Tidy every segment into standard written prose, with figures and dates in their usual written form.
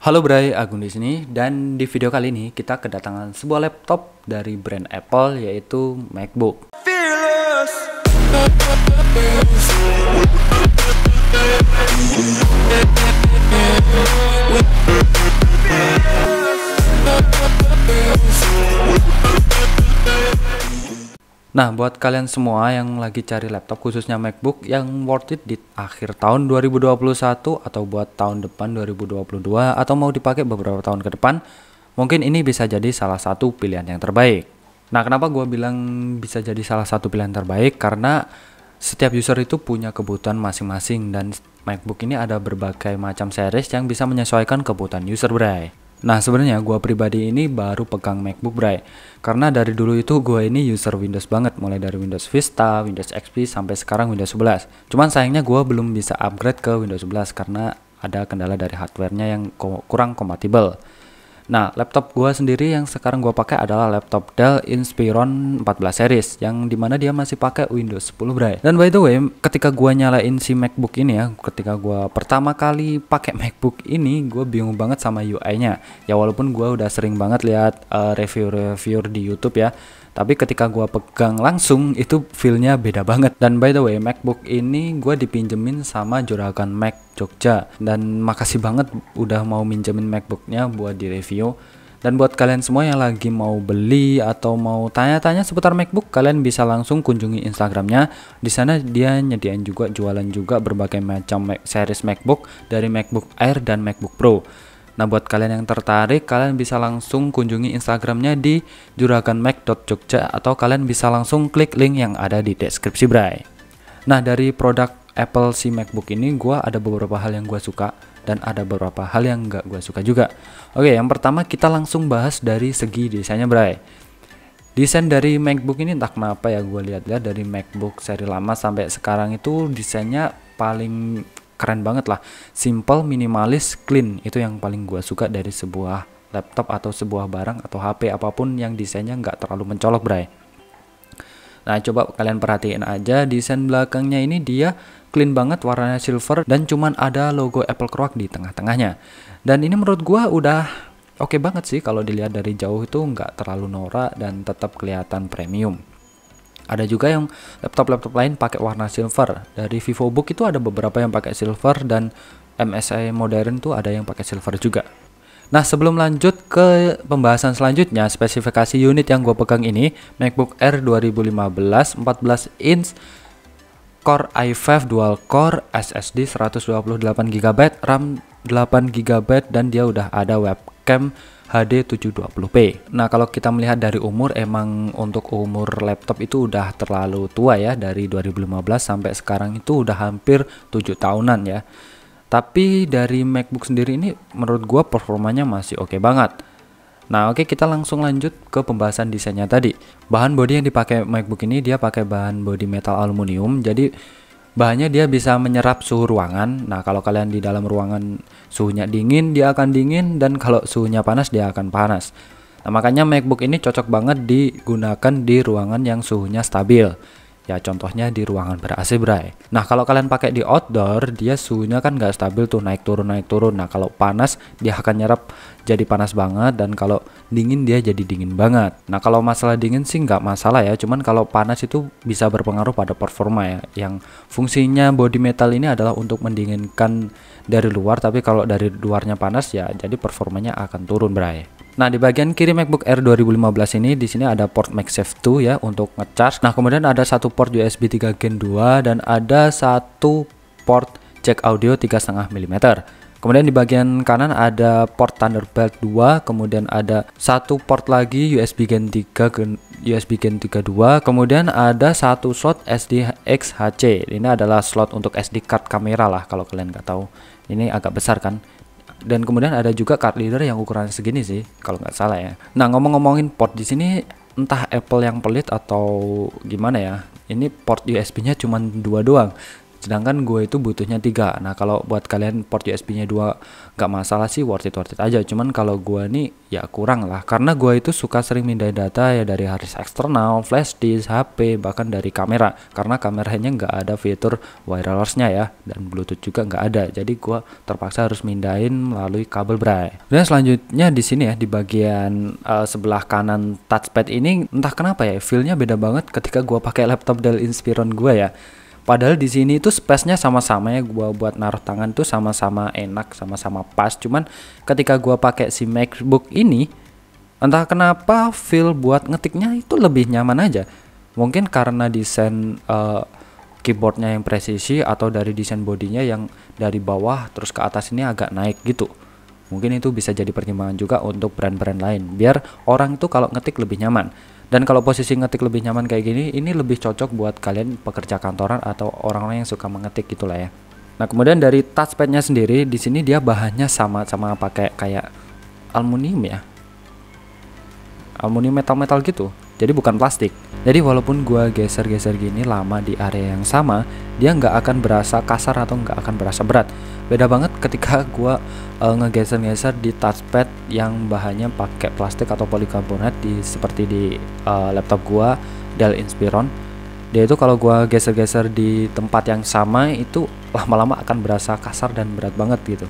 Halo Bray, Agung di sini dan di video kali ini kita kedatangan sebuah laptop dari brand Apple yaitu MacBook. Nah, buat kalian semua yang lagi cari laptop khususnya MacBook yang worth it di akhir tahun 2021 atau buat tahun depan 2022 atau mau dipakai beberapa tahun ke depan, mungkin ini bisa jadi salah satu pilihan yang terbaik. Nah, kenapa gue bilang bisa jadi salah satu pilihan terbaik? Karena setiap user itu punya kebutuhan masing-masing dan MacBook ini ada berbagai macam series yang bisa menyesuaikan kebutuhan user, Bray. Nah, sebenarnya gue pribadi ini baru pegang MacBook, Bray. Karena dari dulu itu gue ini user Windows banget, mulai dari Windows Vista, Windows XP sampai sekarang Windows 11. Cuman sayangnya gue belum bisa upgrade ke Windows 11 karena ada kendala dari hardware-nya yang kurang kompatibel. Nah, laptop gue sendiri yang sekarang gue pakai adalah laptop Dell Inspiron 14 series yang dimana dia masih pakai Windows 10, Bray. Dan by the way, ketika gue nyalain si MacBook ini ya, ketika gue pertama kali pakai MacBook ini, gue bingung banget sama UI-nya. Ya walaupun gue udah sering banget lihat review-review di YouTube ya, tapi ketika gue pegang langsung itu feel-nya beda banget. Dan by the way, MacBook ini gue dipinjemin sama Juragan Mac Jogja. Dan makasih banget udah mau minjemin MacBooknya buat direview. Dan buat kalian semua yang lagi mau beli atau mau tanya-tanya seputar MacBook, kalian bisa langsung kunjungi Instagramnya. Di sana dia nyediain juga jualan juga berbagai macam series MacBook dari MacBook Air dan MacBook Pro. Nah, buat kalian yang tertarik, kalian bisa langsung kunjungi Instagramnya di juraganmac.jogja atau kalian bisa langsung klik link yang ada di deskripsi, Bray. Nah, dari produk Apple si MacBook ini, gue ada beberapa hal yang gue suka dan ada beberapa hal yang nggak gue suka juga. Oke, yang pertama kita langsung bahas dari segi desainnya, Bray. Desain dari MacBook ini entah kenapa ya, gue lihat-lihat dari MacBook seri lama sampai sekarang itu desainnya paling keren banget lah, simple, minimalis, clean. Itu yang paling gue suka dari sebuah laptop atau sebuah barang atau HP apapun yang desainnya nggak terlalu mencolok, Bray. Nah, coba kalian perhatiin aja desain belakangnya ini, dia clean banget, warnanya silver dan cuman ada logo Apple Croak di tengah-tengahnya. Dan ini menurut gue udah oke banget sih, kalau dilihat dari jauh itu nggak terlalu norak dan tetap kelihatan premium. Ada juga yang laptop-laptop lain pakai warna silver. Dari VivoBook itu ada beberapa yang pakai silver dan MSI modern tuh ada yang pakai silver juga. Nah, sebelum lanjut ke pembahasan selanjutnya, spesifikasi unit yang gue pegang ini MacBook Air 2015 14 inch Core i5 dual core, SSD 128GB, RAM 8GB dan dia udah ada webcam HD 720p. Nah, kalau kita melihat dari umur, emang untuk umur laptop itu udah terlalu tua ya, dari 2015 sampai sekarang itu udah hampir 7 tahunan ya. Tapi dari MacBook sendiri ini menurut gua performanya masih oke banget. Nah, oke, kita langsung lanjut ke pembahasan desainnya tadi. Bahan bodi yang dipakai MacBook ini dia pakai bahan bodi metal aluminium. Jadi bahannya dia bisa menyerap suhu ruangan. Nah, kalau kalian di dalam ruangan suhunya dingin, dia akan dingin, dan kalau suhunya panas, dia akan panas. Nah, makanya MacBook ini cocok banget digunakan di ruangan yang suhunya stabil. Ya, contohnya di ruangan ber-AC, Bray. Nah, kalau kalian pakai di outdoor, dia suhunya kan nggak stabil tuh, naik turun. Nah, kalau panas, dia akan nyerap jadi panas banget, dan kalau dingin dia jadi dingin banget. Nah, kalau masalah dingin sih nggak masalah ya, cuman kalau panas itu bisa berpengaruh pada performa ya. Yang fungsinya body metal ini adalah untuk mendinginkan dari luar, tapi kalau dari luarnya panas ya, jadi performanya akan turun, Bray. Nah, di bagian kiri MacBook Air 2015 ini, di sini ada port MagSafe 2 ya untuk ngecharge. Nah, kemudian ada satu port USB 3 Gen 2 dan ada satu port jack audio 3,5 mm. Kemudian di bagian kanan ada port Thunderbolt 2, kemudian ada satu port lagi USB Gen 3 USB Gen 3.2, kemudian ada satu slot SDXHC. Ini adalah slot untuk SD card kamera lah kalau kalian nggak tahu. Ini agak besar kan. Dan kemudian ada juga card reader yang ukurannya segini sih kalau nggak salah ya. Nah, ngomong-ngomongin port di sini, entah Apple yang pelit atau gimana ya, ini port USB-nya cuma 2 doang. sedangkan gue itu butuhnya 3. Nah kalau buat kalian port USB nya 2 gak masalah sih, worth it aja. Cuman kalau gue nih ya kurang lah, karena gue itu suka sering mindahin data ya dari hard disk eksternal, flash disk, HP, bahkan dari kamera, karena kameranya nggak ada fitur wirelessnya ya, dan Bluetooth juga nggak ada, jadi gue terpaksa harus mindahin melalui kabel bray. Dan selanjutnya di sini ya, di bagian sebelah kanan touchpad ini entah kenapa ya feelnya beda banget ketika gue pakai laptop Dell Inspiron gue ya. Padahal di sini itu space-nya sama-sama ya, gua buat naruh tangan tuh sama-sama enak, sama-sama pas. Cuman ketika gua pakai si MacBook ini, entah kenapa feel buat ngetiknya itu lebih nyaman aja. Mungkin karena desain keyboardnya yang presisi, atau dari desain bodinya yang dari bawah terus ke atas ini agak naik gitu. Mungkin itu bisa jadi pertimbangan juga untuk brand-brand lain, biar orang itu kalau ngetik lebih nyaman. Dan kalau posisi ngetik lebih nyaman kayak gini, ini lebih cocok buat kalian pekerja kantoran atau orang-orang yang suka mengetik gitulah ya. Nah kemudian dari touchpadnya sendiri, di sini dia bahannya sama-sama pakai kayak aluminium ya, aluminium metal-metal gitu, jadi bukan plastik. Jadi walaupun gua geser-geser gini lama di area yang sama, dia nggak akan berasa kasar atau nggak akan berasa berat. Beda banget ketika gua ngegeser-geser di touchpad yang bahannya pakai plastik atau polikarbonat seperti di laptop gua Dell Inspiron. Dia itu kalau gua geser-geser di tempat yang sama itu lama-lama akan berasa kasar dan berat banget gitu.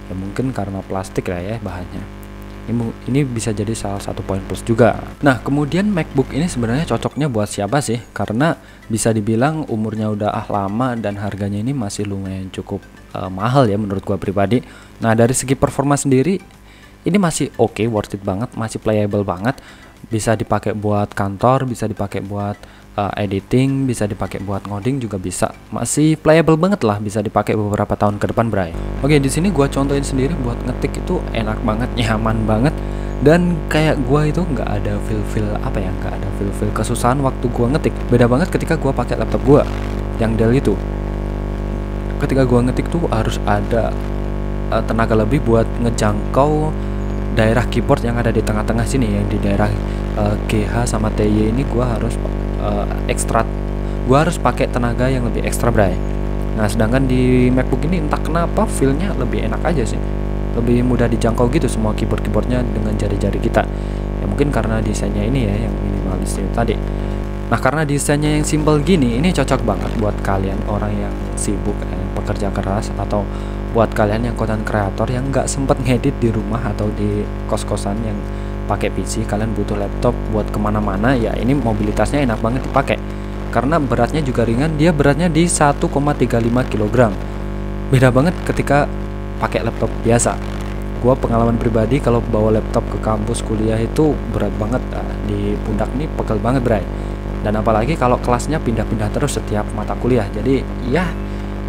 Ya mungkin karena plastik lah ya bahannya. Ini bisa jadi salah satu poin plus juga. Nah kemudian MacBook ini sebenarnya cocoknya buat siapa sih? Karena bisa dibilang umurnya udah lama dan harganya ini masih lumayan cukup mahal ya menurut gua pribadi. Nah dari segi performa sendiri ini masih oke, worth it banget, masih playable banget. Bisa dipakai buat kantor, bisa dipakai buat editing, bisa dipakai buat ngoding juga bisa. Masih playable banget lah, bisa dipakai beberapa tahun ke depan, bray. Oke, di sini gua contohin sendiri buat ngetik itu enak banget, nyaman banget, dan kayak gua itu nggak ada feel apa ya, nggak ada feel kesusahan waktu gua ngetik. Beda banget ketika gua pakai laptop gua yang Dell itu. Ketika gua ngetik tuh harus ada tenaga lebih buat ngejangkau daerah keyboard yang ada di tengah-tengah sini ya, di daerah GH sama TY ini gua harus gua harus pakai tenaga yang lebih ekstra, bray. Nah sedangkan di MacBook ini entah kenapa feelnya lebih enak aja sih, lebih mudah dijangkau gitu semua keyboardnya dengan jari-jari kita ya, mungkin karena desainnya ini ya yang minimalis itu tadi. Nah karena desainnya yang simple gini, ini cocok banget buat kalian orang yang sibuk pekerja keras, atau buat kalian yang content creator yang nggak sempet ngedit di rumah atau di kos-kosan yang pakai PC, kalian butuh laptop buat kemana-mana ya, ini mobilitasnya enak banget dipakai karena beratnya juga ringan. Dia beratnya di 1,35 kg. Beda banget ketika pakai laptop biasa. Gua pengalaman pribadi kalau bawa laptop ke kampus kuliah itu berat banget, di pundak nih pegel banget, bray. Dan apalagi kalau kelasnya pindah-pindah terus setiap mata kuliah. Jadi ya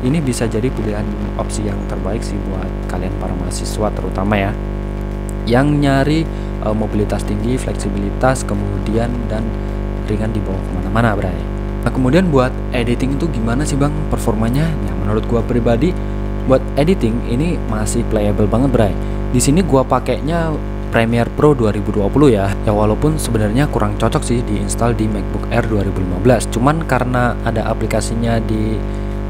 ini bisa jadi pilihan opsi yang terbaik sih buat kalian para mahasiswa terutama ya, yang nyari mobilitas tinggi, fleksibilitas, kemudian dan ringan dibawa kemana-mana, bray. Nah kemudian buat editing itu gimana sih bang performanya? Ya menurut gua pribadi buat editing ini masih playable banget, bray. Di sini gua pakainya Premiere Pro 2020 ya. Ya walaupun sebenarnya kurang cocok sih diinstal di MacBook Air 2015. Cuman karena ada aplikasinya di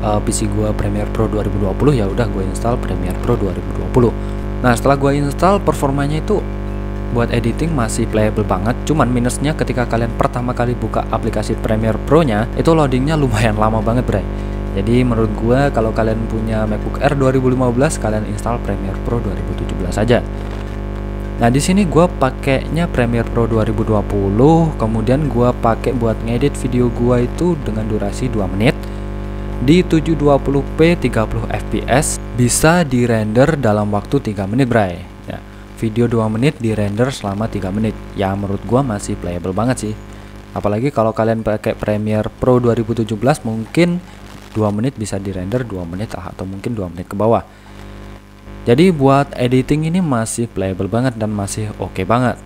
PC gua Premiere Pro 2020, ya udah gue install Premiere Pro 2020. Nah setelah gue install, performanya itu buat editing masih playable banget. Cuman minusnya ketika kalian pertama kali buka aplikasi Premiere Pro nya, itu loadingnya lumayan lama banget, bray. Jadi menurut gue kalau kalian punya MacBook Air 2015, kalian install Premiere Pro 2017 aja. Nah di sini gue pakainya Premiere Pro 2020, kemudian gue pakai buat ngedit video gue itu dengan durasi 2 menit di 720p 30 fps, bisa di render dalam waktu 3 menit, bray. Ya, video 2 menit di render selama 3 menit. Ya menurut gua masih playable banget sih. Apalagi kalau kalian pakai Premiere Pro 2017, mungkin 2 menit bisa di render 2 menit atau mungkin 2 menit ke bawah. Jadi buat editing ini masih playable banget dan masih oke banget.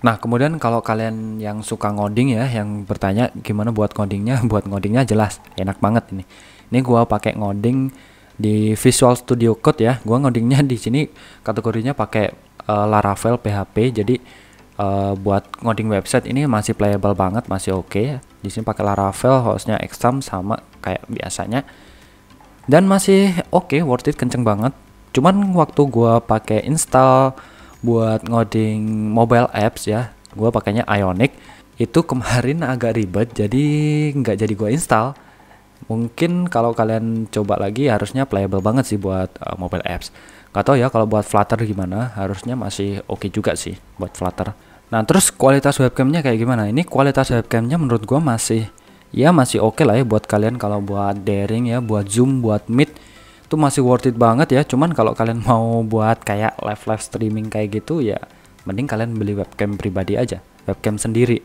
Nah kemudian kalau kalian yang suka ngoding ya, yang bertanya gimana buat ngodingnya, buat ngodingnya jelas enak banget ini. Ini gua pakai ngoding di Visual Studio Code ya. Gua ngodingnya di sini kategorinya pakai Laravel PHP. Jadi buat ngoding website ini masih playable banget, masih oke. Di sini pakai Laravel, hostnya Exam sama kayak biasanya. dan masih oke, worth it, kenceng banget. Cuman waktu gua pakai install buat ngoding mobile apps ya, gua pakainya Ionic. Itu kemarin agak ribet, jadi nggak jadi gua install. Mungkin kalau kalian coba lagi harusnya playable banget sih buat mobile apps. Gak tau ya kalau buat Flutter gimana, harusnya masih oke juga sih buat Flutter. Nah terus kualitas webcamnya kayak gimana? Ini kualitas webcamnya menurut gua masih oke lah ya buat kalian kalau buat daring ya, buat zoom, buat meet itu masih worth it banget ya. Cuman kalau kalian mau buat kayak live streaming kayak gitu ya, mending kalian beli webcam pribadi aja, webcam sendiri,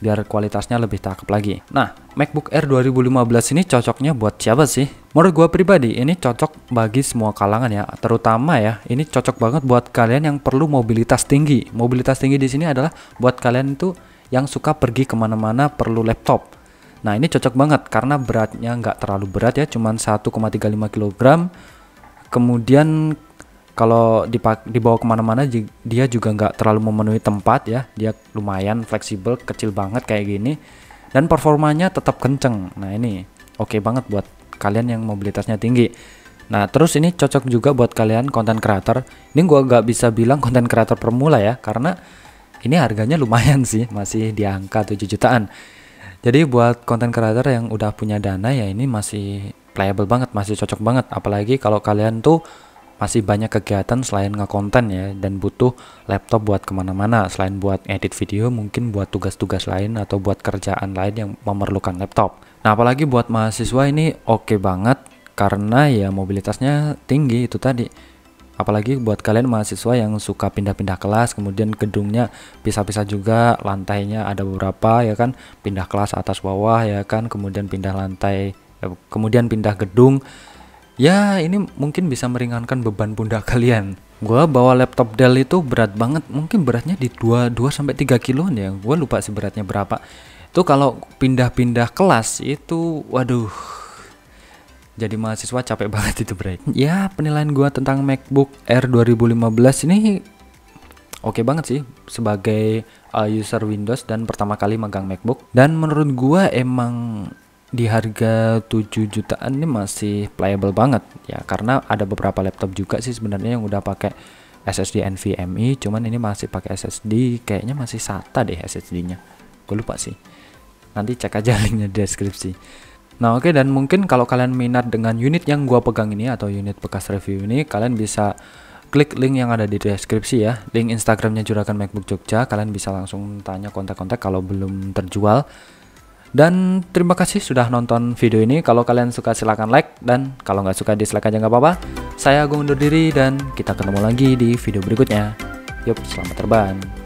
biar kualitasnya lebih cakep lagi. Nah, MacBook Air 2015 ini cocoknya buat siapa sih? Menurut gua pribadi ini cocok bagi semua kalangan ya, terutama ya ini cocok banget buat kalian yang perlu mobilitas tinggi. Mobilitas tinggi di sini adalah buat kalian itu yang suka pergi kemana-mana perlu laptop. Nah ini cocok banget karena beratnya nggak terlalu berat ya, cuman 1,35 kg. Kemudian kalau dibawa kemana-mana dia juga nggak terlalu memenuhi tempat ya, dia lumayan fleksibel, kecil banget kayak gini, dan performanya tetap kenceng. Nah ini oke banget buat kalian yang mobilitasnya tinggi. Nah terus ini cocok juga buat kalian content creator. Ini gua nggak bisa bilang content creator pemula ya, karena ini harganya lumayan sih, masih di angka 7 jutaan. Jadi buat content creator yang udah punya dana ya ini masih playable banget, masih cocok banget. Apalagi kalau kalian tuh masih banyak kegiatan selain ngekonten ya, dan butuh laptop buat kemana-mana. Selain buat edit video, mungkin buat tugas-tugas lain atau buat kerjaan lain yang memerlukan laptop. Nah apalagi buat mahasiswa ini oke banget karena ya mobilitasnya tinggi itu tadi. Apalagi buat kalian mahasiswa yang suka pindah-pindah kelas, kemudian gedungnya pisah-pisah juga, lantainya ada beberapa ya kan, pindah kelas atas bawah ya kan, kemudian pindah lantai, kemudian pindah gedung. Ya ini mungkin bisa meringankan beban pundak kalian. Gua bawa laptop Dell itu berat banget, mungkin beratnya di 2 sampai 3 kiloan ya. Gua lupa sih beratnya berapa. Itu kalau pindah-pindah kelas itu waduh, jadi mahasiswa capek banget itu bro. Ya penilaian gua tentang MacBook Air 2015 ini oke banget sih sebagai user Windows dan pertama kali megang MacBook. Dan menurut gua emang di harga 7 jutaan ini masih playable banget ya, karena ada beberapa laptop juga sih sebenarnya yang udah pakai SSD NVMe, cuman ini masih pakai SSD, kayaknya masih SATA deh SSD-nya. Gue lupa sih. Nanti cek aja linknya di deskripsi. Nah oke, dan mungkin kalau kalian minat dengan unit yang gua pegang ini atau unit bekas review ini, kalian bisa klik link yang ada di deskripsi ya, link Instagramnya Juragan MacBook Jogja. Kalian bisa langsung tanya kontak-kontak kalau belum terjual. Dan terima kasih sudah nonton video ini. Kalau kalian suka silahkan like, dan kalau nggak suka dislike aja nggak apa-apa. Saya Agung undur diri dan kita ketemu lagi di video berikutnya. Yup, selamat terbang.